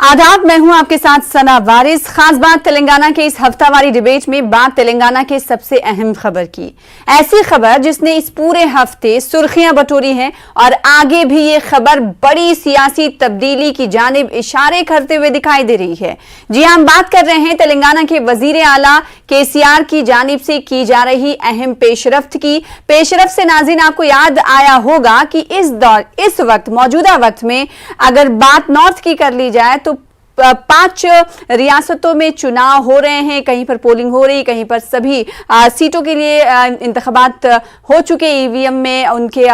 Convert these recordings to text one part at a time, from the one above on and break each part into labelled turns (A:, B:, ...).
A: आदाब, मैं हूं आपके साथ सना वारिस। खास बात तेलंगाना के इस हफ्तावारी डिबेट में बात तेलंगाना के सबसे अहम खबर की, ऐसी खबर जिसने इस पूरे हफ्ते सुर्खियां बटोरी हैं और आगे भी ये खबर बड़ी सियासी तब्दीली की जानिब इशारे करते हुए दिखाई दे रही है। जी हां, हम बात कर रहे हैं तेलंगाना के वजीर आला केसीआर की जानिब से की जा रही अहम पेशरफ्त की। पेशरफ्त से नाज़रीन आपको याद आया होगा कि इस वक्त मौजूदा वक्त में अगर बात नॉर्थ की कर ली जाए तो 5 रियासतों में चुनाव हो रहे हैं, कहीं पर पोलिंग हो रही, कहीं पर सभी सीटों के लिए इंतखाबात हो चुके। ईवीएम में उनके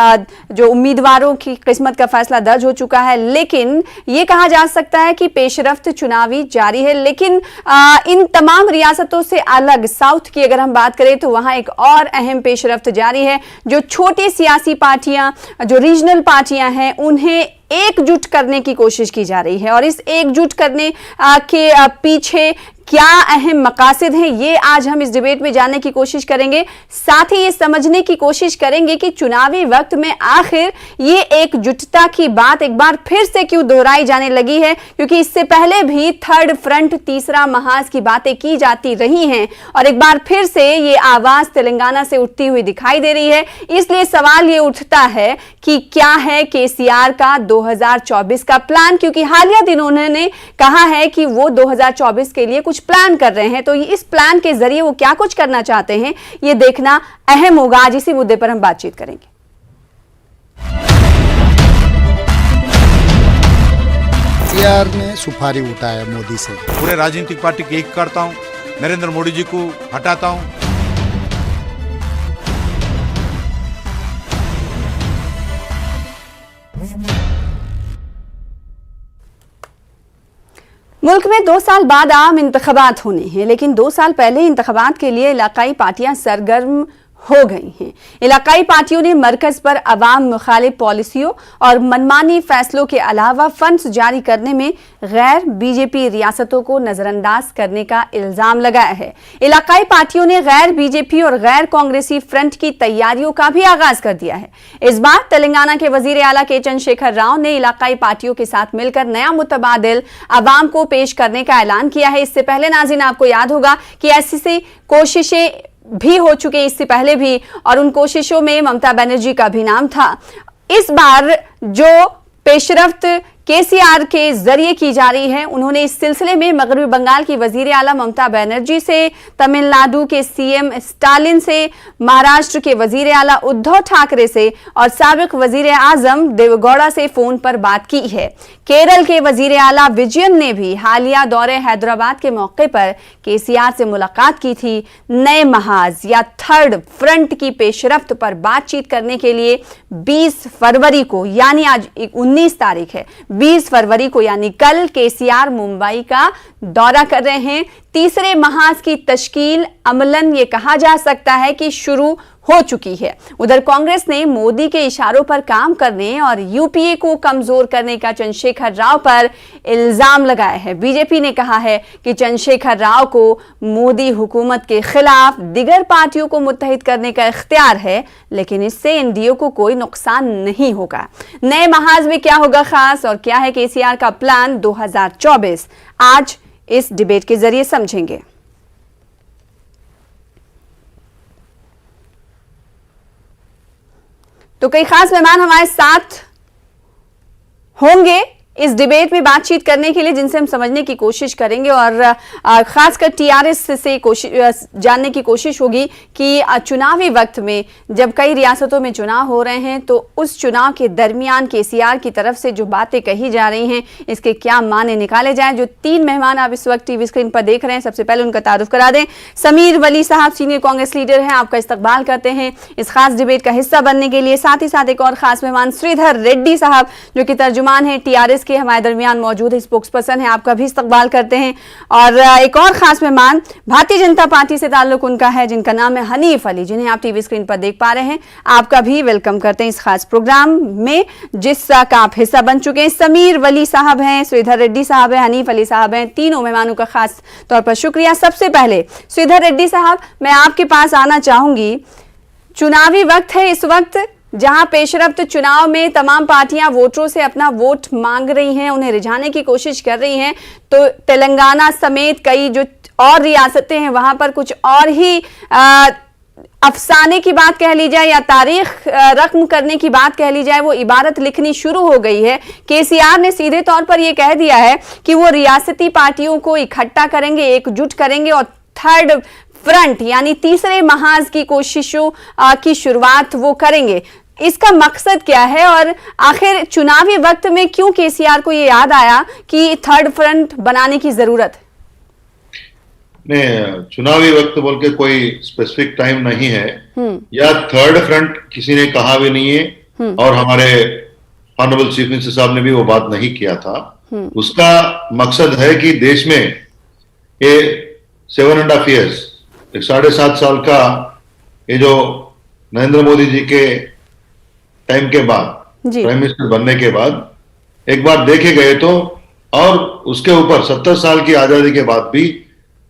A: जो उम्मीदवारों की किस्मत का फैसला दर्ज हो चुका है, लेकिन ये कहा जा सकता है कि पेशरफ्त चुनावी जारी है। लेकिन इन तमाम रियासतों से अलग साउथ की अगर हम बात करें तो वहां एक और अहम पेशरफ्त जारी है। जो छोटी सियासी पार्टियां, जो रीजनल पार्टियां हैं, उन्हें एकजुट करने की कोशिश की जा रही है और इस एकजुट करने के पीछे क्या अहम मकासद हैं, ये आज हम इस डिबेट में जानने की कोशिश करेंगे। साथ ही ये समझने की कोशिश करेंगे कि चुनावी वक्त में आखिर ये एकजुटता की बात एक बार फिर से क्यों दोहराई जाने लगी है, क्योंकि इससे पहले भी थर्ड फ्रंट, तीसरा महाज की बातें की जाती रही हैं और एक बार फिर से ये आवाज तेलंगाना से उठती हुई दिखाई दे रही है। इसलिए सवाल ये उठता है कि क्या है केसीआर का 2024 का प्लान, क्योंकि हालिया दिनों उन्होंने कहा है कि वो 2024 के लिए कुछ प्लान कर रहे हैं। तो इस प्लान के जरिए वो क्या कुछ करना चाहते हैं, ये देखना अहम होगा। आज इसी मुद्दे पर हम बातचीत करेंगे।
B: केसीआर ने सुपारी उठाया मोदी से,
C: पूरे राजनीतिक पार्टी की एक करता हूं, नरेंद्र मोदी जी को हटाता हूं।
A: मुल्क में 2 साल बाद आम इंतखाबात होने हैं, लेकिन 2 साल पहले इंतखाबात के लिए इलाकाई पार्टियां सरगर्म हो गई हैं। इलाकाई पार्टियों ने मरकज पर अवाम मुखालिफ पॉलिसियों और मनमानी फैसलों के अलावा फंड्स जारी करने में गैर बीजेपी रियासतों को नजरअंदाज करने का इल्जाम लगाया है। इलाकाई पार्टियों ने गैर बीजेपी और गैर कांग्रेसी फ्रंट की तैयारियों का भी आगाज कर दिया है। इस बार तेलंगाना के वजीर आला के चंद्रशेखर राव ने इलाकाई पार्टियों के साथ मिलकर नया मुतबादिल अवाम को पेश करने का ऐलान किया है। इससे पहले नाज़रीन आपको याद होगा कि ऐसी कोशिशें भी हो चुके इससे पहले भी, और उन कोशिशों में ममता बनर्जी का भी नाम था। इस बार जो पेशरफ्त केसीआर के जरिए की जा रही है, उन्होंने इस सिलसिले में मगरबी बंगाल की वजीर आला ममता बनर्जी से, तमिलनाडु के सीएम स्टालिन से, महाराष्ट्र के वजीर आला उद्धव ठाकरे से और साबिक वजीर आजम देवेगौड़ा से फोन पर बात की है। केरल के वजीर आला विजयन ने भी हालिया दौरे हैदराबाद के मौके पर केसीआर से मुलाकात की थी। नए महाज या थर्ड फ्रंट की पेशरफ्त पर बातचीत करने के लिए 20 फरवरी को, यानी आज 19 तारीख है, 20 फरवरी को यानी कल केसीआर मुंबई का दौरा कर रहे हैं। तीसरे महाज की तश्कील अमलन ये कहा जा सकता है कि शुरू हो चुकी है। उधर कांग्रेस ने मोदी के इशारों पर काम करने और यूपीए को कमजोर करने का चंद्रशेखर राव पर इल्जाम लगाया है। बीजेपी ने कहा है कि चंद्रशेखर राव को मोदी हुकूमत के खिलाफ दिगर पार्टियों को मुत्तहिद करने का इख्तियार है, लेकिन इससे एनडीए को कोई नुकसान नहीं होगा। नए महाज में क्या होगा खास और क्या है केसीआर का प्लान 2024, आज इस डिबेट के जरिए समझेंगे। तो कई खास मेहमान हमारे साथ होंगे इस डिबेट में बातचीत करने के लिए, जिनसे हम समझने की कोशिश करेंगे और खासकर टीआरएस से जानने की कोशिश होगी कि चुनावी वक्त में जब कई रियासतों में चुनाव हो रहे हैं तो उस चुनाव के दरमियान केसीआर की तरफ से जो बातें कही जा रही हैं, इसके क्या माने निकाले जाएं। जो 3 मेहमान आप इस वक्त टीवी स्क्रीन पर देख रहे हैं, सबसे पहले उनका तारुफ करा दें। समीर वली साहब सीनियर कांग्रेस लीडर हैं, आपका इस्तकबाल करते हैं इस खास डिबेट का हिस्सा बनने के लिए। साथ ही साथ एक और खास मेहमान श्रीधर रेड्डी साहब, जो कि तर्जुमान है टीआरएस के, हमारे दरमियान मौजूद है, स्पोक्स पर्सन है, आपका भी इस्तकबाल करते हैं। और एक और खास मेहमान भारतीय जनता पार्टी से ताल्लुक उनका है, जिनका नाम है हनीफ अली, जिन्हें आप टीवी स्क्रीन पर देख पा रहे हैं। आपका भी वेलकम करते हैं इस खास प्रोग्राम में जिसका आप हिस्सा बन चुके हैं। समीर वली साहब हैं, श्रीधर रेड्डी साहब हैं, हनीफ अली साहब हैं, तीनों मेहमानों का खास तौर पर शुक्रिया। सबसे पहले श्रीधर रेड्डी साहब, मैं आपके पास आना चाहूंगी। चुनावी वक्त है इस वक्त, जहां पेशरफ्त चुनाव में तमाम पार्टियां वोटरों से अपना वोट मांग रही हैं, उन्हें रिझाने की कोशिश कर रही हैं, तो तेलंगाना समेत कई जो और रियासतें हैं वहां पर कुछ और ही अफसाने की बात कह ली जाए या तारीख रकम करने की बात कह ली जाए, वो इबारत लिखनी शुरू हो गई है। केसीआर ने सीधे तौर पर यह कह दिया है कि वो रियासती पार्टियों को इकट्ठा करेंगे, एकजुट करेंगे और थर्ड फ्रंट यानी तीसरे महाज की कोशिशों की शुरुआत वो करेंगे। इसका मकसद क्या है और आखिर चुनावी वक्त में क्यों केसीआर को ये याद आया कि थर्ड फ्रंट बनाने की जरूरत है?
D: नहीं, चुनावी वक्त बोल के कोई स्पेसिफिक टाइम नहीं है या थर्ड फ्रंट किसी ने कहा भी नहीं है और हमारे ऑनरेबल चीफ मिनिस्टर साहब ने भी वो बात नहीं किया था। उसका मकसद है कि देश में ये 7.5 years, 7.5 साल का ये जो नरेंद्र मोदी जी के टाइम के बाद प्राइम मिनिस्टर बनने के बाद एक बार देखे गए तो, और उसके ऊपर 70 साल की आजादी के बाद भी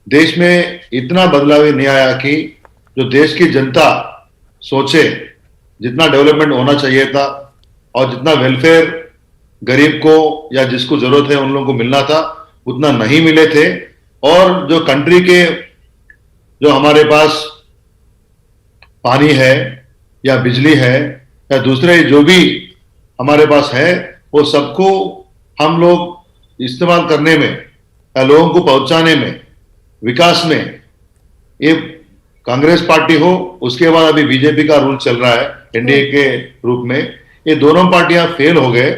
D: देश में इतना बदलाव नहीं आया कि जो देश की जनता सोचे जितना डेवलपमेंट होना चाहिए था और जितना वेलफेयर गरीब को या जिसको जरूरत है उन लोगों को मिलना था उतना नहीं मिले थे। और जो कंट्री के जो हमारे पास पानी है या बिजली है या दूसरे जो भी हमारे पास है वो सबको हम लोग इस्तेमाल करने में या लोगों को पहुंचाने में, विकास में, ये कांग्रेस पार्टी हो उसके बाद अभी बीजेपी का रूल चल रहा है एनडीए के रूप में, ये दोनों पार्टियां फेल हो गए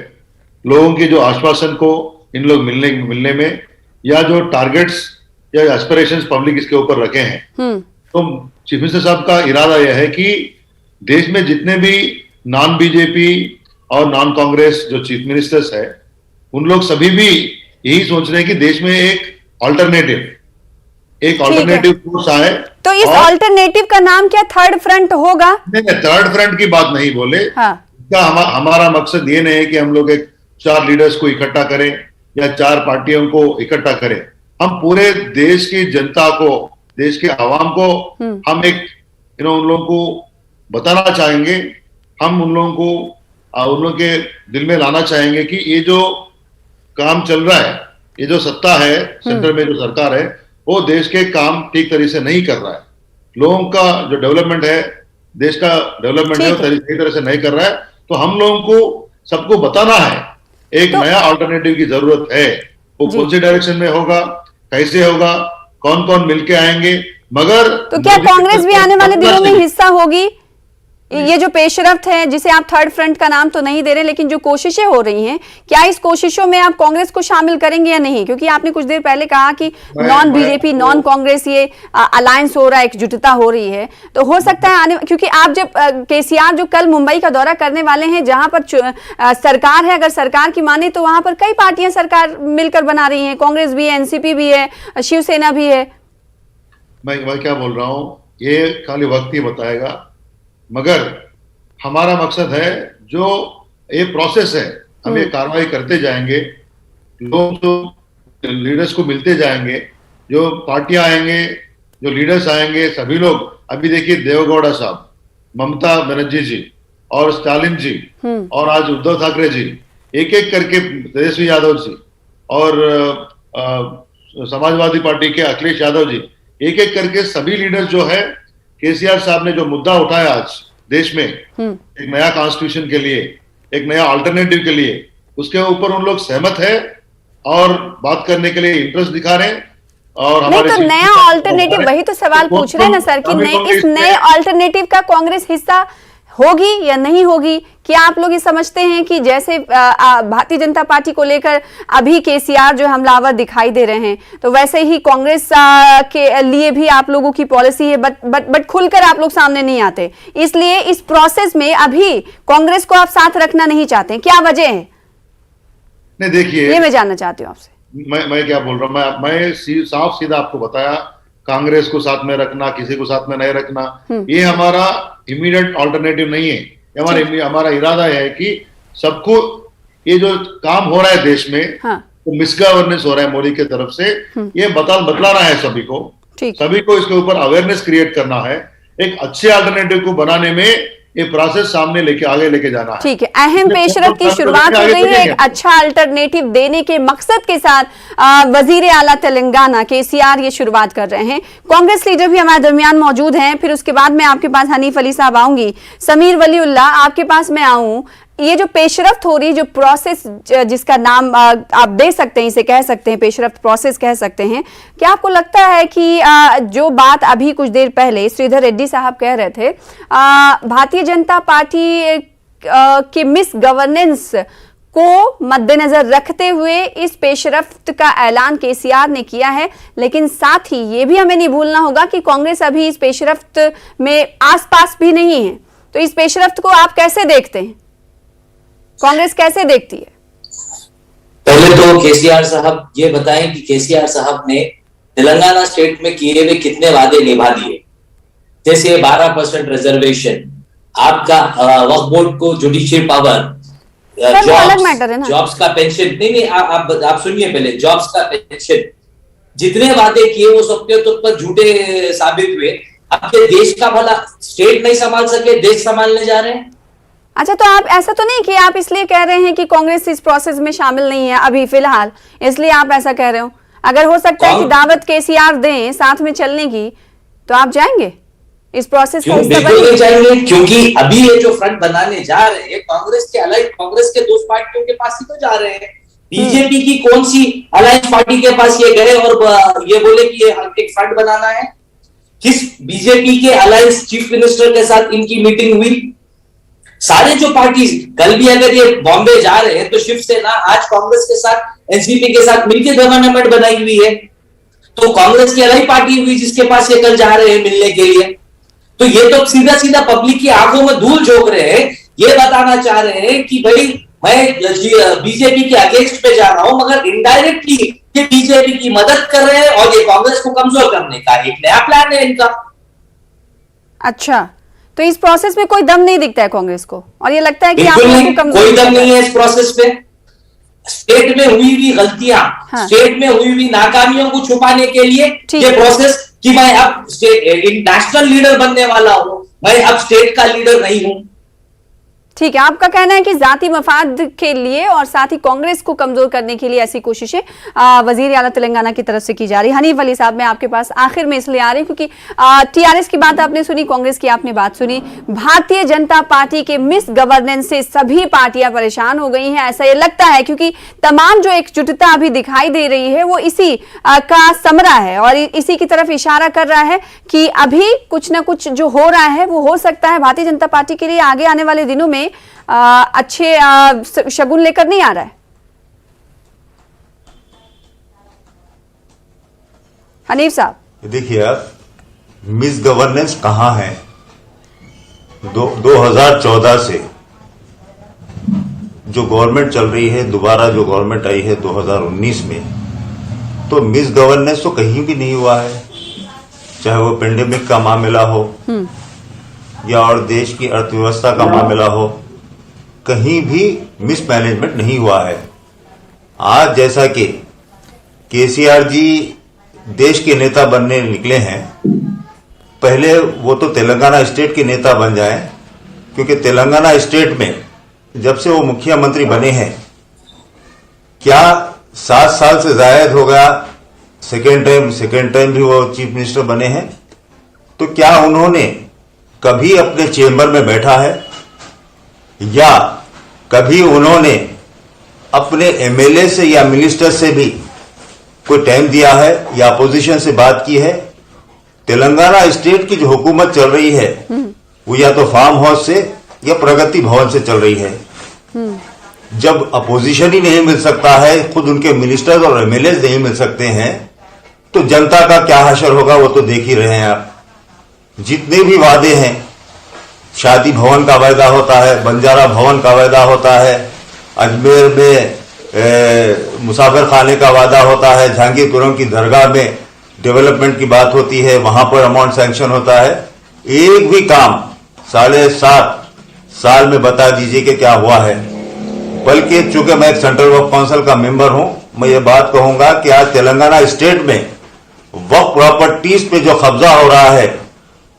D: लोगों की जो आश्वासन को इन लोग मिलने में या जो टारगेट्स या एस्पिरेशंस पब्लिक इसके ऊपर रखे हैं। तो चीफ मिनिस्टर साहब का इरादा यह है कि देश में जितने भी नॉन बीजेपी और नॉन कांग्रेस जो चीफ मिनिस्टर्स है उन लोग सभी भी यही सोच रहे हैं कि देश में एक ऑल्टरनेटिव फोर्स आए।
A: तो इस ऑल्टरनेटिव का नाम क्या थर्ड फ्रंट होगा?
D: नहीं, थर्ड फ्रंट की बात नहीं बोले। हमारा मकसद ये नहीं है कि हम लोग एक 4 लीडर्स को इकट्ठा करें या 4 पार्टियों को इकट्ठा करें। हम पूरे देश की जनता को, देश के आवाम को हम एक उन लोगों को बताना चाहेंगे, हम उन लोगों को उन लोगों के दिल में लाना चाहेंगे कि ये जो काम चल रहा है, ये जो सत्ता है सेंटर में जो सरकार है वो देश के काम ठीक तरीके से नहीं कर रहा है। लोगों का जो डेवलपमेंट है, देश का डेवलपमेंट है वो सही तरह से नहीं कर रहा है। तो हम लोगों को सबको बताना है एक नया अल्टरनेटिव की जरूरत है। वो कौन सी डायरेक्शन में होगा, कैसे होगा, कौन कौन मिलके आएंगे। मगर
A: तो क्या कांग्रेस भी आने वाले दिनों में हिस्सा होगी? ये जो पेशरफ्त है जिसे आप थर्ड फ्रंट का नाम तो नहीं दे रहे, लेकिन जो कोशिशें हो रही हैं, क्या इस कोशिशों में आप कांग्रेस को शामिल करेंगे या नहीं? क्योंकि आपने कुछ देर पहले कहा कि नॉन बीजेपी नॉन कांग्रेस ये अलायंस हो रहा है, एकजुटता हो रही है, तो हो सकता है आने, क्योंकि आप जब केसीआर जो कल मुंबई का दौरा करने वाले हैं जहां पर सरकार है, अगर सरकार की माने तो वहां पर कई पार्टियां सरकार मिलकर बना रही है, कांग्रेस भी है, एनसीपी भी है, शिवसेना भी है।
D: मैं क्या बोल रहा हूं ये खाली वक्त ही बताएगा, मगर हमारा मकसद है जो ये प्रोसेस है हम ये कार्रवाई करते जाएंगे, लोग जो लीडर्स को मिलते जाएंगे, जो पार्टियां आएंगे, जो लीडर्स आएंगे, सभी लोग। अभी देखिए देवेगौड़ा साहब, ममता बनर्जी जी और स्टालिन जी और आज उद्धव ठाकरे जी, एक एक करके तेजस्वी यादव जी और समाजवादी पार्टी के अखिलेश यादव जी, एक एक करके सभी लीडर्स जो है, केसीआर साहब ने जो मुद्दा उठाया आज देश में एक नया कॉन्स्टिट्यूशन के लिए, एक नया अल्टरनेटिव के लिए, उसके ऊपर उन लोग सहमत है और बात करने के लिए इंटरेस्ट दिखा रहे हैं। और
A: नहीं तो नया अल्टरनेटिव, वही तो सवाल पूछ रहे हैं ना सर कि इस नए अल्टरनेटिव का कांग्रेस हिस्सा होगी या नहीं होगी? क्या आप लोग ये समझते हैं कि जैसे भारतीय जनता पार्टी को लेकर अभी केसीआर जो हमलावर दिखाई दे रहे हैं, तो वैसे ही कांग्रेस के लिए भी आप लोगों की पॉलिसी है, बट खुलकर आप लोग सामने नहीं आते, इसलिए इस प्रोसेस में अभी कांग्रेस को आप साथ रखना नहीं चाहते, क्या वजह है?
D: नहीं देखिए,
A: ये मैं जानना चाहती हूँ आपसे।
D: मैं क्या बोल रहा हूँ, मैं साफ सीधा आपको बताया, कांग्रेस को साथ में रखना, किसी को साथ में नहीं रखना, ये हमारा इमीडिएट ऑल्टरनेटिव नहीं है। हमारा इरादा है कि सबको ये जो काम हो रहा है देश में, तो मिसगवर्नेंस हो रहा है मोदी की तरफ से, ये बतलाना है सभी को, सभी को इसके ऊपर अवेयरनेस क्रिएट करना है। एक अच्छे अल्टरनेटिव को बनाने में ये प्रोसेस सामने आगे लेके जाना है।
A: ठीक है, अहम पेशरफ की शुरुआत हो गई है एक अच्छा अल्टरनेटिव देने के मकसद के साथ वजीर आला तेलंगाना केसीआर ये शुरुआत कर रहे हैं। कांग्रेस लीडर भी हमारे दरमियान मौजूद हैं, फिर उसके बाद मैं आपके पास हनीफ अली साहब आऊंगी। समीर वलीउल्लाह, आपके पास मैं आऊं, ये जो पेशरफ्त हो रही, जो प्रोसेस जिसका नाम आप दे सकते हैं, इसे कह सकते हैं पेशरफ्त प्रोसेस कह सकते हैं, क्या आपको लगता है कि जो बात अभी कुछ देर पहले श्रीधर रेड्डी साहब कह रहे थे, भारतीय जनता पार्टी के मिस गवर्नेंस को मद्देनजर रखते हुए इस पेशरफ्त का ऐलान केसीआर ने किया है, लेकिन साथ ही ये भी हमें नहीं भूलना होगा कि कांग्रेस अभी इस पेशरफ्त में आसपास भी नहीं है। तो इस पेशरफ्त को आप कैसे देखते हैं, कांग्रेस कैसे देखती है?
E: पहले तो केसीआर साहब ये बताएं कि केसीआर साहब ने तेलंगाना स्टेट में किए हुए कितने वादे निभा दिए। जैसे 12% रिजर्वेशन, आपका वक्फ बोर्ड को जुडिशियल पावर, जॉब्स का पेंशन, नहीं आप सुनिए पहले, जॉब्स का पेंशन, जितने वादे किए वो सबके तो पर झूठे साबित हुए। आपके देश का भला स्टेट नहीं संभाल सके, देश संभालने जा रहे हैं।
A: अच्छा, तो आप ऐसा तो नहीं कि आप इसलिए कह रहे हैं कि कांग्रेस इस प्रोसेस में शामिल नहीं है अभी फिलहाल, इसलिए आप ऐसा कह रहे हो? अगर हो सकता है कि दावत केसीआर दें साथ में चलने की, तो आप जाएंगे इस प्रोसेस का हिस्सा
E: बनेंगे? जाएंगे, क्योंकि अभी ये जो फ्रंट बनाने जा रहे हैं कांग्रेस के अलायंस, कांग्रेस के दोस्त पार्टियों के पास ही तो जा रहे हैं। बीजेपी की कौन सी अलायंस पार्टी के पास ये गए और ये बोले कि ये एक फ्रंट बनाना है? किस बीजेपी के अलायंस चीफ मिनिस्टर के साथ इनकी मीटिंग हुई? सारे जो पार्टी कल भी अगर ये बॉम्बे जा रहे हैं तो शिवसेना आज कांग्रेस के साथ, एनसीपी के साथ मिलकर गवर्नमेंट बनाई हुई है। तो कांग्रेस की अलग पार्टी हुई जिसके पास ये कल जा रहे हैं मिलने के लिए। तो ये तो सीधा सीधा पब्लिक की आंखों में धूल झोंक रहे हैं, ये बताना चाह रहे हैं कि भाई मैं बीजेपी के अगेंस्ट पे जा रहा हूं, मगर इनडायरेक्टली ये बीजेपी की मदद कर रहे हैं और ये कांग्रेस को कमजोर करने का एक नया प्लान है इनका।
A: अच्छा, तो इस प्रोसेस में कोई दम नहीं दिखता है कांग्रेस को, और ये लगता है कि
E: कोई दम नहीं है इस प्रोसेस पे। स्टेट में हुई हुई गलतियां, स्टेट में हुई हुई नाकामियों को छुपाने के लिए ये प्रोसेस कि मैं अब नेशनल लीडर बनने वाला हूं, मैं अब स्टेट का लीडर नहीं हूं।
A: ठीक है, आपका कहना है कि जाती मफाद के लिए और साथ ही कांग्रेस को कमजोर करने के लिए ऐसी कोशिशें वजीर आला तेलंगाना की तरफ से की जा रही है। हनीफ अली साहब, मैं आपके पास आखिर में इसलिए आ रही हूं क्योंकि टीआरएस की बात आपने सुनी, कांग्रेस की आपने बात सुनी, भारतीय जनता पार्टी के मिस गवर्नेंस से सभी पार्टियां परेशान हो गई हैं, ऐसा ये लगता है, क्योंकि तमाम जो एकजुटता अभी दिखाई दे रही है वो इसी का समरा है और इसी की तरफ इशारा कर रहा है कि अभी कुछ ना कुछ जो हो रहा है वो हो सकता है भारतीय जनता पार्टी के लिए आगे आने वाले दिनों में अच्छे शगुन लेकर नहीं आ रहा है। हनीफ साहब,
C: देखिए आप, मिस गवर्नेंस कहां है? 2014 से जो गवर्नमेंट चल रही है, दोबारा जो गवर्नमेंट आई है 2019 में, तो मिस गवर्नेंस तो कहीं भी नहीं हुआ है। चाहे वो पेंडेमिक का मामला हो या और देश की अर्थव्यवस्था का मामला हो, कहीं भी मिसमैनेजमेंट नहीं हुआ है। आज जैसा कि केसीआर जी देश के नेता बनने निकले हैं, पहले वो तो तेलंगाना स्टेट के नेता बन जाएं, क्योंकि तेलंगाना स्टेट में जब से वो मुख्यमंत्री बने हैं, क्या 7 साल से जायद हो गया, सेकेंड टाइम भी वो चीफ मिनिस्टर बने हैं, तो क्या उन्होंने कभी अपने चेंबर में बैठा है या कभी उन्होंने अपने एमएलए से या मिनिस्टर से भी कोई टाइम दिया है या अपोजिशन से बात की है? तेलंगाना स्टेट की जो हुकूमत चल रही है वो या तो फार्म हाउस से या प्रगति भवन से चल रही है। जब अपोजिशन ही नहीं मिल सकता है, खुद उनके मिनिस्टर्स और एमएलए नहीं मिल सकते हैं, तो जनता का क्या हशर होगा वो तो देख ही रहे हैं आप। जितने भी वादे हैं, शादी भवन का वायदा होता है, बंजारा भवन का वायदा होता है, अजमेर में मुसाफिर खाने का वादा होता है, जहांगीरपुरम की दरगाह में डेवलपमेंट की बात होती है, वहां पर अमाउंट सैंक्शन होता है। एक भी काम 7.5 साल में बता दीजिए कि क्या हुआ है। बल्कि चूंकि मैं एक सेंट्रल वक्फ काउंसिल का मेंबर हूं, मैं ये बात कहूंगा कि आज तेलंगाना स्टेट में वक्फ प्रॉपर्टीज पे जो कब्जा हो रहा है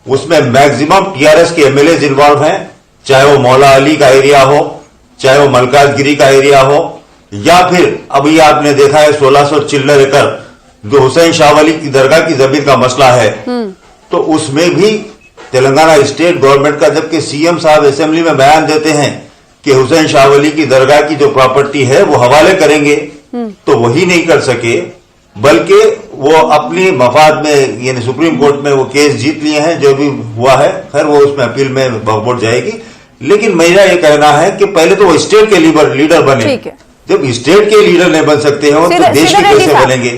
C: उसमें मैक्सिमम टीआरएस के एमएलए इन्वॉल्व हैं चाहे वो मौला अली का एरिया हो, चाहे वो मलकाजगिरी का एरिया हो, या फिर अभी आपने देखा है 1600 चिल्लर एकड़ जो हुसैन शाह वली की दरगाह की जमीन का मसला है, तो उसमें भी तेलंगाना स्टेट गवर्नमेंट का, जबकि सीएम साहब असेंबली में बयान देते हैं कि हुसैन शाह वली की दरगाह की जो प्रॉपर्टी है वो हवाले करेंगे, तो वही नहीं कर सके, बल्कि वो अपनी मफाद में यानी सुप्रीम कोर्ट में वो केस जीत लिए हैं। जो भी हुआ है खैर वो उसमें अपील में वोट जाएगी, लेकिन मेरा ये कहना है कि पहले तो वो स्टेट के लीडर बने। जब स्टेट के लीडर नहीं बन सकते हो तो देश के कैसे बनेंगे?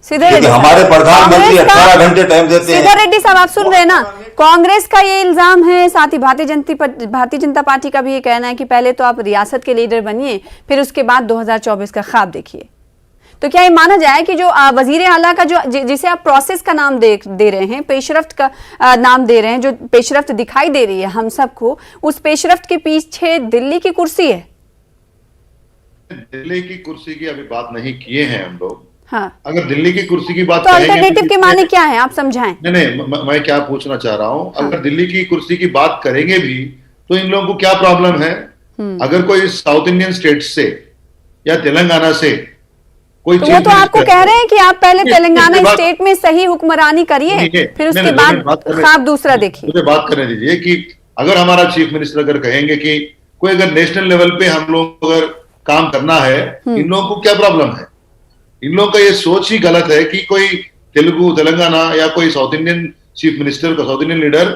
C: क्योंकि हमारे प्रधानमंत्री 18 घंटे टाइम देते हैं।
A: सीधा रेड्डी साहब आप सुन रहे हैं ना, कांग्रेस का ये इल्जाम है, साथ ही भारतीय जनता पार्टी का भी ये कहना है कि पहले तो आप रियासत के लीडर बनिए, फिर उसके बाद 2024 का ख्वाब देखिए। तो क्या ये माना जाए कि जो वजीर आला का जो जिसे आप प्रोसेस का नाम दे रहे हैं, पेशरफ्त का नाम दे रहे हैं, जो पेशरफ्त दिखाई दे रही है हम सबको, उस पेशरफ्त के पीछे दिल्ली की कुर्सी है?
D: दिल्ली की कुर्सी की अभी बात नहीं किए हैं हम लोग।
A: हाँ।
D: अगर दिल्ली की कुर्सी की बात
A: तो अल्टरनेटिव के माने क्या है, आप समझाएं।
D: नहीं, मैं क्या पूछना चाह रहा हूं, अगर दिल्ली की कुर्सी की बात करेंगे भी तो इन लोगों को क्या प्रॉब्लम है? अगर कोई साउथ इंडियन स्टेट से या तेलंगाना से कोई,
A: तो वो तो आपको कह रहे हैं कि आप पहले तेलंगाना स्टेट में सही हुक्मरानी करिए, फिर उसके बाद ख्वाब दूसरा देखिए।
D: मुझे बात करने दीजिए कि अगर हमारा चीफ मिनिस्टर अगर कहेंगे कि कोई अगर नेशनल लेवल पे हम लोग अगर काम करना है, इन लोगों को क्या प्रॉब्लम है? इन लोगों का ये सोच ही गलत है कि कोई तेलंगाना या कोई साउथ इंडियन चीफ मिनिस्टर का, south Indian leader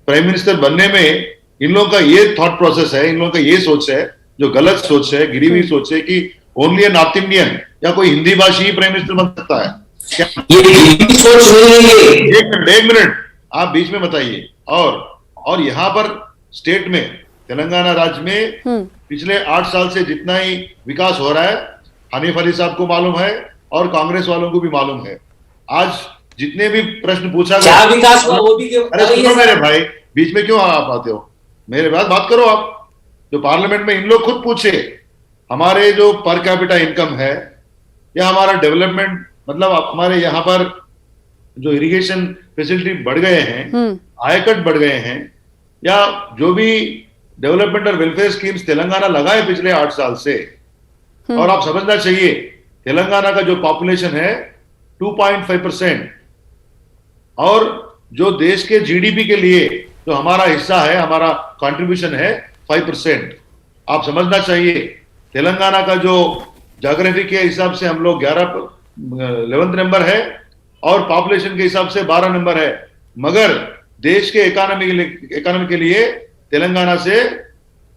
D: prime minister बनने में इन लोगों का ये थॉट प्रोसेस है, इन लोगों का ये सोच है जो गलत सोच है, गिरी हुई सोच है कि ओनली नॉर्थ इंडियन या कोई हिंदी भाषी ही प्राइम मिनिस्टर बन सकता है।
E: ये सोच नहीं है।
D: एक मिनट आप बीच में बताइए। और यहाँ पर स्टेट में, तेलंगाना राज्य में पिछले 8 साल से जितना ही विकास हो रहा है, हनीफ अली साहब को मालूम है और कांग्रेस वालों को भी मालूम है। आज जितने भी प्रश्न पूछा
E: गया, विकास हुआ वो भी
D: अरे सुनो मेरे भाई, बीच में क्यों आप आते हो? मेरे बात करो आप। जो पार्लियामेंट में इन लोग खुद पूछे, हमारे जो पर कैपिटा इनकम है या हमारा डेवलपमेंट, मतलब हमारे यहाँ पर जो इरिगेशन फैसिलिटी बढ़ गए हैं, आयकट बढ़ गए हैं, या जो भी डेवलपमेंट और वेलफेयर स्कीम्स तेलंगाना लगाए पिछले 8 साल से। और आप समझना चाहिए तेलंगाना का जो पॉपुलेशन है 2.5%, और जो देश के जीडीपी के लिए जो हमारा हिस्सा है, हमारा कंट्रीब्यूशन है 5%। आप समझना चाहिए तेलंगाना का जो ज्योग्राफी के हिसाब से हम लोग 11th नंबर है और पॉपुलेशन के हिसाब से 12 नंबर है, मगर देश के इकोनॉमी के लिए तेलंगाना से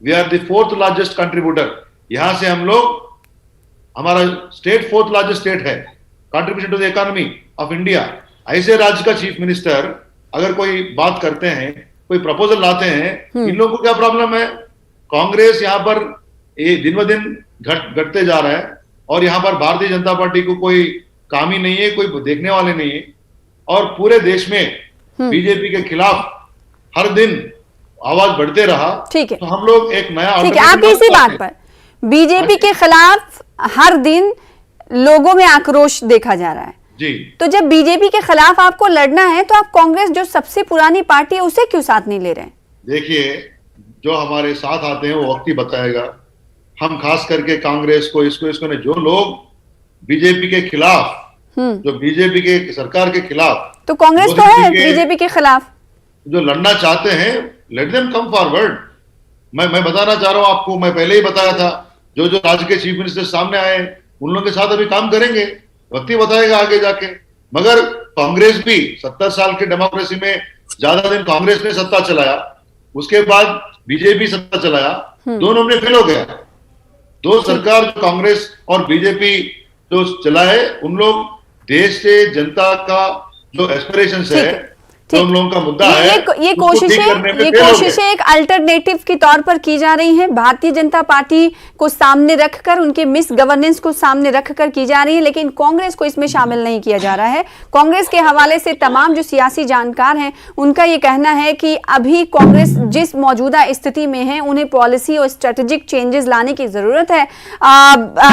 D: we are the 4th largest contributor. यहां से हम लोग, हमारा स्टेट 4th लार्जेस्ट स्टेट है, contribution to the economy of India. ऐसे राज्य का चीफ मिनिस्टर अगर कोई बात करते हैं, कोई प्रपोजल लाते हैं, इन लोगों को क्या प्रॉब्लम है? कांग्रेस यहाँ पर दिन ब दिन घटते जा रहा है और यहाँ पर भारतीय जनता पार्टी को कोई काम ही नहीं है, कोई देखने वाले नहीं है, और पूरे देश में बीजेपी के खिलाफ हर दिन आवाज बढ़ते रहा।
A: ठीक है,
D: तो हम लोग एक नया,
A: ठीक है, आप इसी बात पर बीजेपी के खिलाफ हर दिन लोगों में आक्रोश देखा जा रहा है
D: जी।
A: तो जब बीजेपी के खिलाफ आपको लड़ना है तो आप कांग्रेस जो सबसे पुरानी पार्टी है उसे क्यों साथ नहीं ले रहे हैं?
D: देखिए, जो हमारे साथ आते हैं वो वक्त ही बताएगा। हम खास करके कांग्रेस को, इसको ने, जो लोग बीजेपी के खिलाफ, जो बीजेपी के सरकार के खिलाफ,
A: तो कांग्रेस तो है बीजेपी के खिलाफ,
D: जो लड़ना चाहते हैं, लेट देम कम फॉरवर्ड। मैं बताना चाह रहा हूं आपको, मैं पहले ही बताया था, जो राज्य के चीफ मिनिस्टर सामने आए उन लोगों के साथ अभी काम करेंगे, वक्त ही बताएगा आगे जाके। मगर कांग्रेस भी 70 साल की डेमोक्रेसी में ज्यादा दिन कांग्रेस ने सत्ता चलाया, उसके बाद बीजेपी सत्ता चलाया, दोनों में फेल हो गया। दो सरकार जो कांग्रेस और बीजेपी जो चलाए, उन लोग देश से जनता का जो एस्पिरेशंस है, तो उन लोगों का मुद्दा है,
A: ये कोशिशें एक अल्टरनेटिव के तौर पर की जा रही हैं। भारतीय जनता पार्टी को सामने रखकर, उनके मिस गवर्नेंस को सामने रखकर की जा रही है, लेकिन कांग्रेस को इसमें शामिल नहीं किया जा रहा है। कांग्रेस के हवाले से तमाम जो सियासी जानकार हैं उनका ये कहना है कि अभी कांग्रेस जिस मौजूदा स्थिति में है, उन्हें पॉलिसी और स्ट्रेटेजिक चेंजेस लाने की जरूरत है।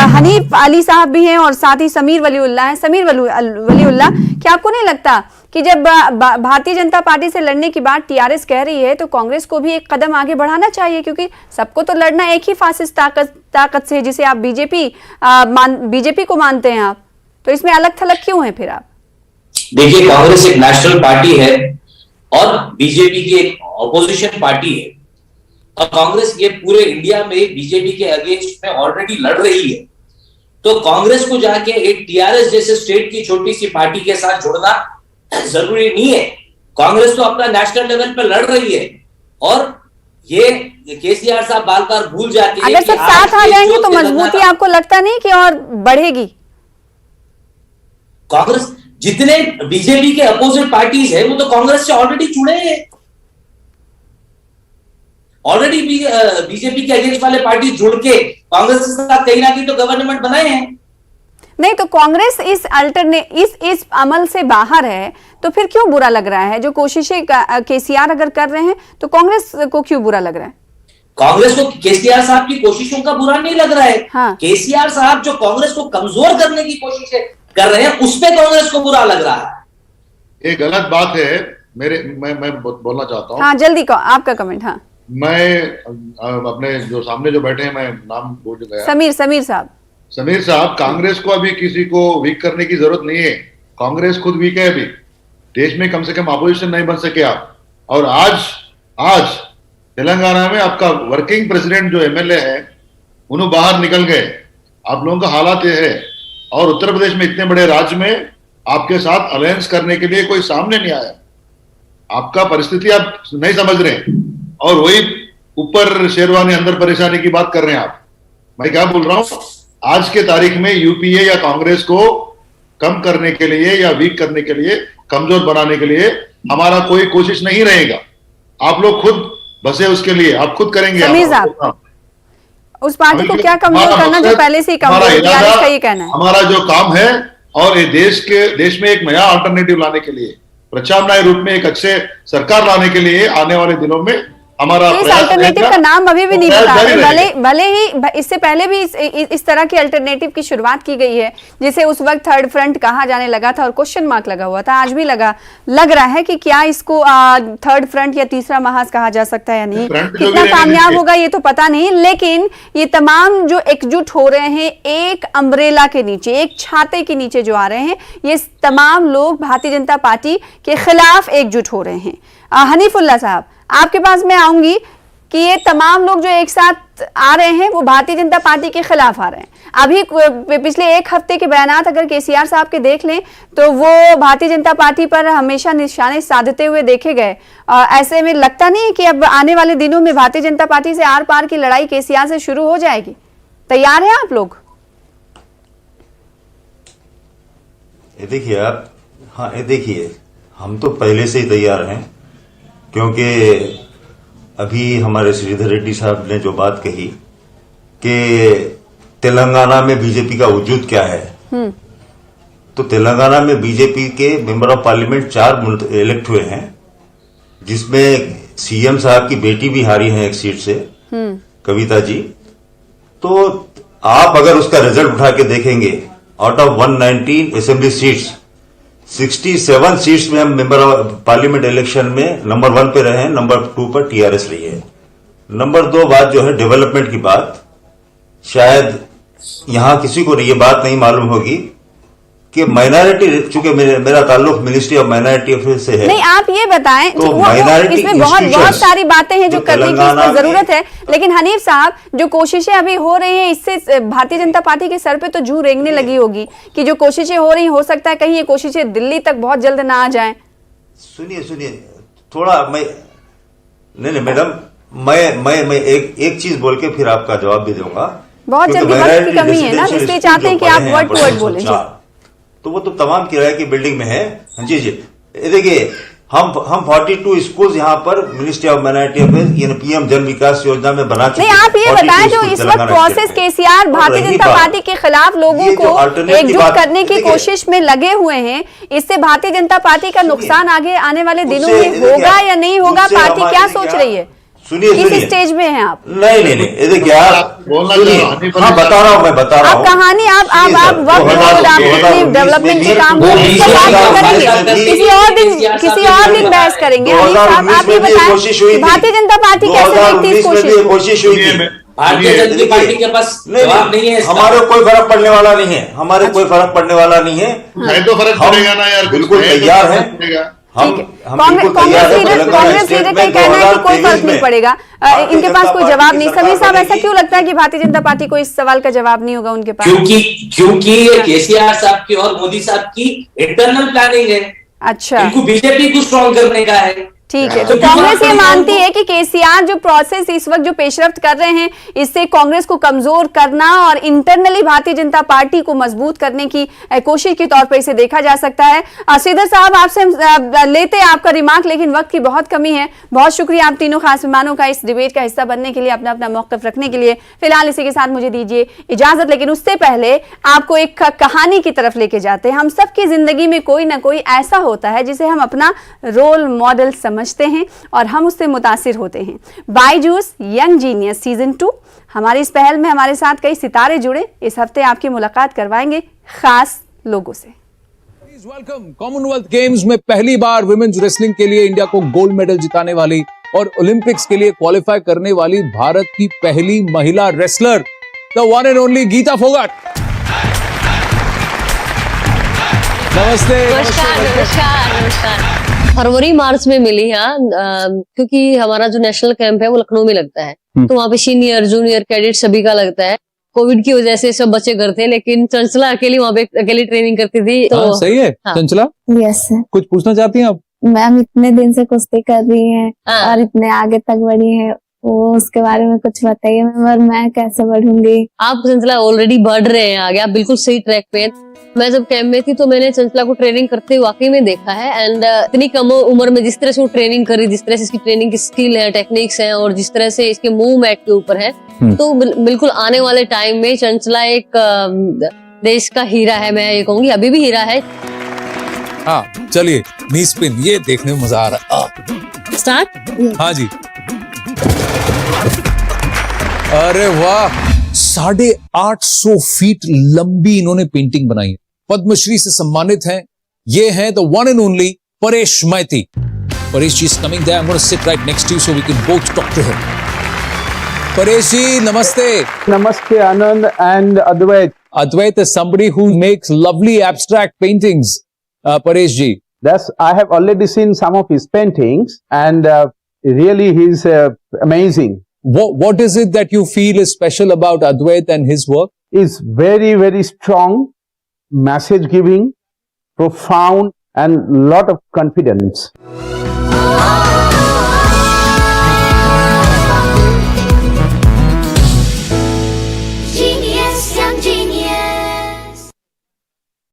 A: हनीफ अली साहब भी हैं और साथ ही समीर वलीउल्लाह है। समीर वलीउल्लाह, क्या आपको नहीं लगता कि जब भारतीय जनता पार्टी से लड़ने की बात टीआरएस कह रही है तो कांग्रेस को भी एक कदम आगे बढ़ाना चाहिए, क्योंकि सबको तो लड़ना एक ही फासिस्ट ताकत से, जिसे आप बीजेपी को मानते हैं आप, तो इसमें अलग थलग क्यों है फिर आप?
E: देखिए, कांग्रेस एक नेशनल पार्टी है और बीजेपी की एक ऑपोजिशन पार्टी है, और कांग्रेस ये पूरे इंडिया में बीजेपी के अगेंस्ट में ऑलरेडी लड़ रही है। तो कांग्रेस को जाके एक टीआरएस जैसे स्टेट की छोटी सी पार्टी के साथ जुड़ना जरूरी नहीं है। कांग्रेस तो अपना नेशनल लेवल पर लड़ रही है, और ये केसीआर साहब बार बार भूल जाते हैं।
A: अगर सब साथ आ जाएंगे तो मजबूती आपको लगता नहीं कि और बढ़ेगी?
E: कांग्रेस जितने बीजेपी के अपोजिट पार्टीज है वो तो कांग्रेस से ऑलरेडी जुड़े हैं, ऑलरेडी बीजेपी के अगेंस्ट वाले पार्टी जुड़ के कांग्रेस के साथ कहीं ना कहीं तो गवर्नमेंट बनाए हैं।
A: नहीं तो कांग्रेस इस अमल से बाहर है, तो फिर क्यों बुरा लग रहा है? जो कोशिशें केसीआर अगर कर रहे हैं तो कांग्रेस को क्यों बुरा लग रहा है?
E: कांग्रेस को केसीआर साहब की कोशिशों का बुरा नहीं लग रहा है।
A: हाँ।
E: केसीआर साहब जो कांग्रेस को कमजोर करने की कोशिशें कर रहे हैं उसमें कांग्रेस को बुरा लग रहा है।
D: ये गलत बात है। मैं बोलना चाहता हूँ।
A: हाँ, जल्दी आपका कमेंट। हाँ,
D: मैं अपने जो सामने जो बैठे हैं, मैं नाम भूल गया, समीर साहब, कांग्रेस को अभी किसी को वीक करने की जरूरत नहीं है। कांग्रेस खुद वीक है अभी, देश में कम से कम अपोजिशन नहीं बन सके आप। और आज तेलंगाना में आपका वर्किंग प्रेसिडेंट जो एमएलए है उन्होंने बाहर निकल गए। आप लोगों का हालात ये है, और उत्तर प्रदेश में इतने बड़े राज्य में आपके साथ अलायंस करने के लिए कोई सामने नहीं आया। आपका परिस्थिति आप नहीं समझ रहे हैं, और वही ऊपर शेरवानी अंदर परेशानी की बात कर रहे हैं आप। मैं क्या बोल रहा हूं, आज के तारीख में यूपीए या कांग्रेस को कम करने के लिए या वीक करने के लिए, कमजोर बनाने के लिए हमारा कोई कोशिश नहीं रहेगा। आप लोग खुद बसे उसके लिए, आप खुद करेंगे।
A: उस पार्टी को क्या कमजोर करना जो पहले से ही कमजोर है, ये कहना है
D: हमारा जो काम है। और ये देश में एक नया अल्टरनेटिव लाने के लिए, प्रत्याम्नाय रूप में एक अच्छे सरकार लाने के लिए आने वाले दिनों में हमारा
A: इस अल्टरनेटिव का नाम अभी भी नहीं बता रहे। भले ही इससे पहले भी इस तरह की अल्टरनेटिव की शुरुआत की गई है, जिसे उस वक्त थर्ड फ्रंट कहा जाने लगा था और क्वेश्चन मार्क लगा हुआ था। आज भी लग रहा है कि क्या इसको थर्ड फ्रंट या तीसरा महाज कहा जा सकता है या नहीं। कितना कामयाब होगा ये तो पता नहीं, लेकिन ये तमाम जो एकजुट हो रहे हैं एक अम्ब्रेला के नीचे, एक छाते के नीचे जो आ रहे हैं, ये तमाम लोग भारतीय जनता पार्टी के खिलाफ एकजुट हो रहे हैं। हनीफुल्लाह साहब, आपके पास मैं आऊंगी कि ये तमाम लोग जो एक साथ आ रहे हैं वो भारतीय जनता पार्टी के खिलाफ आ रहे हैं। अभी पिछले एक हफ्ते के बयानात अगर केसीआर साहब के देख लें तो वो भारतीय जनता पार्टी पर हमेशा निशाने साधते हुए देखे गए। ऐसे में लगता नहीं कि अब आने वाले दिनों में भारतीय जनता पार्टी से आर पार की लड़ाई केसीआर से शुरू हो जाएगी? तैयार हैं आप लोग?
C: देखिए आप, हाँ ये देखिए, हम तो पहले से ही तैयार हैं, क्योंकि अभी हमारे श्रीधर रेड्डी साहब ने जो बात कही कि तेलंगाना में बीजेपी का वजूद क्या है, तो तेलंगाना में बीजेपी के मेंबर ऑफ पार्लियामेंट 4 इलेक्ट हुए हैं, जिसमें सीएम साहब की बेटी भी हारी है एक सीट से, कविता जी। तो आप अगर उसका रिजल्ट उठा के देखेंगे, out of 119 assembly seats 67 seats में हम मेंबर ऑफ पार्लियामेंट इलेक्शन में नंबर 1 पे रहे हैं, नंबर 2 पर टीआरएस रही है। नंबर 2 बात जो है डेवलपमेंट की बात, शायद यहां किसी को ये बात नहीं मालूम होगी कि माइनॉरिटी, चूंकि मेरा ताल्लुक मिनिस्ट्री ऑफ माइनॉरिटी अफेयर्स से है।
A: नहीं, आप ये बताएं,
C: तो
A: इसमें बहुत सारी बातें हैं जो करने की इसमें जरूरत है, लेकिन हनीफ साहब जो कोशिशें अभी हो रही हैं इससे भारतीय जनता पार्टी के सर पे तो जू रेंगने लगी होगी कि जो कोशिशें हो रही, हो सकता है कहीं ये कोशिशें दिल्ली तक बहुत जल्द ना आ जाएं।
C: सुनिए थोड़ा, नहीं मैडम, मैं एक चीज बोल के फिर आपका जवाब भी दूंगा।
A: बहुत जल्दी वक्त की कमी है ना, इसलिए चाहते हैं कि आप वर्ड टू वर्ड बोलें।
C: तो वो तो तमाम किराए की बिल्डिंग में है। जी देखिए, हम 42 स्कूल्स यहाँ पर ministry of minority affairs PM जन विकास योजना में बना चुके हैं।
A: नहीं, आप ये बताएं जो इस वक्त प्रोसेस केसीआर भारतीय जनता पार्टी के खिलाफ लोगों को एकजुट करने की कोशिश में लगे हुए हैं, इससे भारतीय जनता पार्टी का नुकसान आगे आने वाले दिनों में होगा या नहीं होगा? पार्टी क्या सोच रही है?
C: सुनिए
A: किस
C: सुनिए
A: स्टेज में हैं आप?
C: नहीं नहीं नहीं, ये देखिए आप
D: बोलना
C: सुनिए,
D: चाह रहा हूं,
C: हाँ बता रहा हूँ, मैं बता रहा
A: आप
C: हूँ।
A: कहानी आप
C: सुनिए सर,
A: वक्त और आप अपने डेवलपमेंट के काम को उसके बाद करेंगे, किसी और दिन बहस करेंगे। हनीफ साहब, आप ये बताएं भारतीय जनता पार्टी कैसे देखती है इस
C: 2019 में भी ये
A: कोशिश को?
C: कोशिश हुई थी।
E: भारतीय जनता पार्टी के पास जवाब नहीं है इसका।
C: हमारे कोई फर्क पड़ने वाला नहीं है, हमारे कोई फर्क पड़ने वाला नहीं है।
D: है तो फर्क
C: हम
D: पड़ेगा ना यार,
C: बिल्कुल
D: है तो
C: तैयार
D: फर्क
C: हैं।
D: पड़ेगा।
C: हम
A: ठीक है,
C: बिल्कुल तैयार हैं।
A: कांग्रेस लीडर का कहना है कि कोई फर्क नहीं पड़ेगा, इनके पास कोई जवाब नहीं। समीर साहब, ऐसा क्यों लगता है कि भारतीय जनता पार्टी को इस सवाल का जवाब नहीं होगा उनके पास?
E: क्योंकि केसीआर साहब की और मोदी साहब की इंटरनल प्लानिंग है।
A: अच्छा,
E: इनको बीजेपी को स्ट्रॉन्ग करने का है।
A: ठीक है। तो कांग्रेस ये मानती है कि केसीआर जो प्रोसेस इस वक्त जो पेशरफ्त कर रहे हैं, इससे कांग्रेस को कमजोर करना और इंटरनली भारतीय जनता पार्टी को मजबूत करने की कोशिश के तौर पर इसे देखा जा सकता है। श्रीधर साहब, आपसे लेते हैं आपका रिमार्क, लेकिन वक्त की बहुत कमी है। बहुत शुक्रिया आप तीनों खास मेहमानों का इस डिबेट का हिस्सा बनने के लिए, अपना अपना मौक़िफ़ रखने के लिए। फिलहाल इसी के साथ मुझे दीजिए इजाजत, लेकिन उससे पहले आपको एक कहानी की तरफ लेके जाते हैं। हम सबकी जिंदगी में कोई ना कोई ऐसा होता है जिसे हम अपना रोल मॉडल समझते हैं और हम उससे मुतासिर होते हैं। बायजूस यंग जीनियस सीजन 2 हमारी इस पहल में हमारे साथ कई सितारे जुड़े। इस हफ्ते आपकी मुलाकात करवाएंगे खास लोगों से।
F: वेलकम। कॉमनवेल्थ गेम्स में पहली बार वुमेन्स रेसलिंग के लिए इंडिया को गोल्ड मेडल जिताने वाली और ओलंपिक्स के लिए क्वालिफाई करने वाली भारत की पहली महिला wrestler, the one and only Geeta Phogat. नमस्ते।
G: नमस्कार। फरवरी मार्च में मिली यहाँ, क्योंकि हमारा जो नेशनल कैंप है वो लखनऊ में लगता है, तो वहाँ पे सीनियर जूनियर कैडेट सभी का लगता है। कोविड की वजह से सब बच्चे घर थे, लेकिन चंचला अकेली वहाँ पे अकेली ट्रेनिंग करती थी। तो
F: सही है।
G: हाँ।
F: Chanchala,
H: yes sir.
F: कुछ पूछना चाहती हैं आप?
H: मैम इतने दिन से कुश्ती कर रही हैं
G: हाँ।
H: और इतने आगे तक बढ़ी हैं, वो उसके बारे में कुछ बताइए मैम, और मैं कैसे बढ़ूंगी?
G: आप चंचला ऑलरेडी बढ़ रहे हैं आगे, आप बिल्कुल सही ट्रैक पे हैं। मैं जब कैंप में थी तो मैंने चंचला को ट्रेनिंग करते हुए वाकई में देखा है। एंड इतनी कम उम्र में जिस तरह से वो ट्रेनिंग करी, जिस तरह से इसकी ट्रेनिंग की स्किल है, टेक्निक्स हैं, और जिस तरह से इसके मूव मैट के ऊपर है, तो बिल्कुल आने वाले टाइम में चंचला एक देश का हीरा है। मैं ये कहूंगी अभी भी हीरा है।
F: हाँ चलिए, नी स्पिन, ये देखने में मजा आ रहा है।
G: स्टार्ट।
F: हाँ जी। अरे वाह, 850 फीट लंबी इन्होंने पेंटिंग बनाई है। पद्मश्री से सम्मानित हैं। ये हैं the one and only Paresh Maity. Paresh ji is coming there, I am gonna sit right next to you so we can both talk to him. Paresh ji नमस्ते।
I: Namaste Anand and Advait.
F: Advait is somebody who makes lovely abstract paintings. Paresh ji.
I: I have already seen some of his paintings and really he's amazing.
F: What is it that you feel is special about Advait and his work?
I: He's very, very strong, message giving, profound and lot of confidence.